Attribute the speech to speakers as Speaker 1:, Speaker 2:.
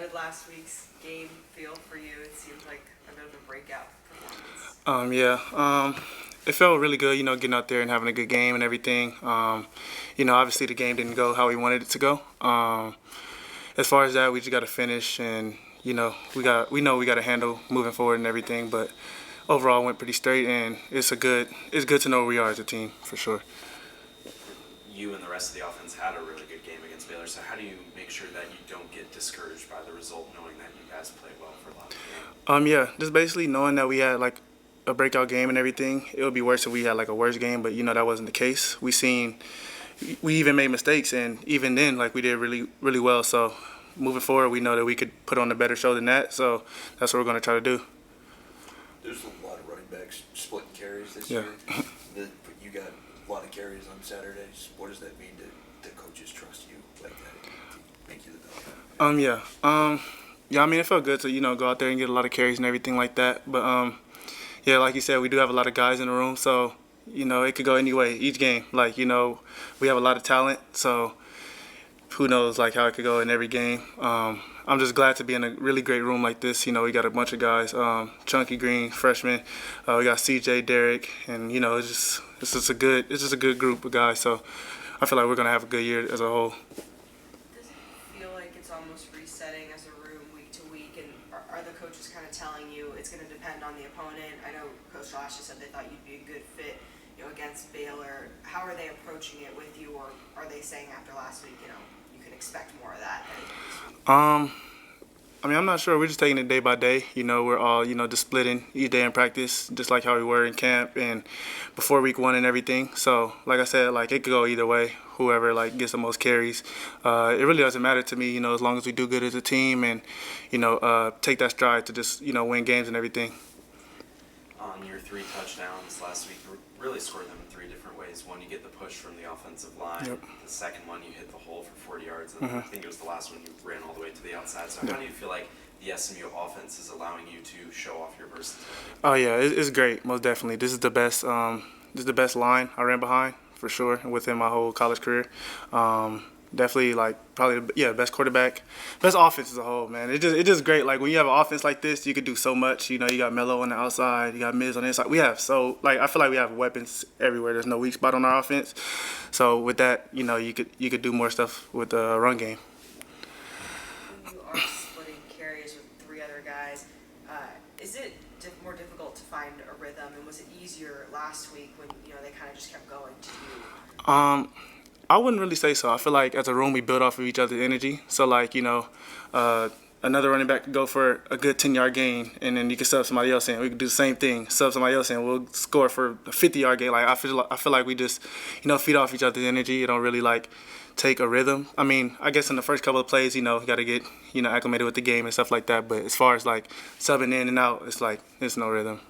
Speaker 1: did last week's game feel for you? It seemed like a bit of a breakout performance.
Speaker 2: It felt really good, getting out there and having a good game and everything. Obviously the game didn't go how we wanted it to go. As far as that, we just got to finish, and we know we got to handle moving forward and everything. But overall, it went pretty straight, and it's good to know where we are as a team for sure.
Speaker 3: You and the rest of the offense had a really good game against Baylor. So how do you make sure that you don't get discouraged by the result, knowing that you guys played well for a lot of the game?
Speaker 2: Just basically knowing that we had like a breakout game and everything. It would be worse if we had like a worse game, but that wasn't the case. We even made mistakes, and even then, like, we did really, really well. So moving forward, we know that we could put on a better show than that. So that's what we're going to try to do.
Speaker 4: There's a lot of running backs splitting carries this
Speaker 2: Yeah.
Speaker 4: year. You got a lot of carries on Saturdays. What does that mean to coaches trust you like that to make you the best?
Speaker 2: Yeah, I mean, it felt good to, go out there and get a lot of carries and everything like that. But, yeah, like you said, we do have a lot of guys in the room. So, it could go any way each game. Like, we have a lot of talent. So who knows, like, how it could go in every game. I'm just glad to be in a really great room like this. We got a bunch of guys, Chunky Green, freshman. We got CJ, Derek, and, it's just a good group of guys. So I feel like we're going to have a good year as a whole.
Speaker 1: Does it feel like it's almost resetting as a room week to week? And are the coaches kind of telling you it's going to depend on the opponent? I know Coach Josh said they thought you'd be a good fit, against Baylor. How are they approaching it with you, or are they saying after last week, you can expect more of that this week?
Speaker 2: I'm not sure. We're just taking it day by day. We're all, just splitting each day in practice, just like how we were in camp and before week 1 and everything. So, like I said, like, it could go either way. Whoever, like, gets the most carries. It really doesn't matter to me, as long as we do good as a team and, take that stride to just, win games and everything.
Speaker 3: On your 3 touchdowns last week, you really scored them in 3 different ways. One, you get the push from the offensive line.
Speaker 2: Yep.
Speaker 3: The second one, you hit the hole for 40 yards. And I think it was the last one, you ran all the way to the outside. So how do you feel like the SMU offense is allowing you to show off your versatility?
Speaker 2: Oh, yeah, it's great, most definitely. This is the best line I ran behind, for sure, within my whole college career. Definitely, like, probably, best quarterback, best offense as a whole, man. It's just great. Like, when you have an offense like this, you could do so much. You got Melo on the outside, you got Miz on the inside. I feel like we have weapons everywhere. There's no weak spot on our offense. So with that, you could do more stuff with the run game.
Speaker 1: When you are splitting carries with 3 other guys, is it more difficult to find a rhythm, and was it easier last week when they kind of just kept going to you?
Speaker 2: I wouldn't really say so. I feel like as a room we build off of each other's energy. So, like, another running back could go for a good 10-yard gain, and then you can sub somebody else in. We could do the same thing, sub somebody else in. We'll score for a 50-yard gain. Like, I feel like we just, feed off each other's energy. You don't really, like, take a rhythm. I mean, I guess in the first couple of plays, you got to get, acclimated with the game and stuff like that. But as far as, like, subbing in and out, it's like, there's no rhythm.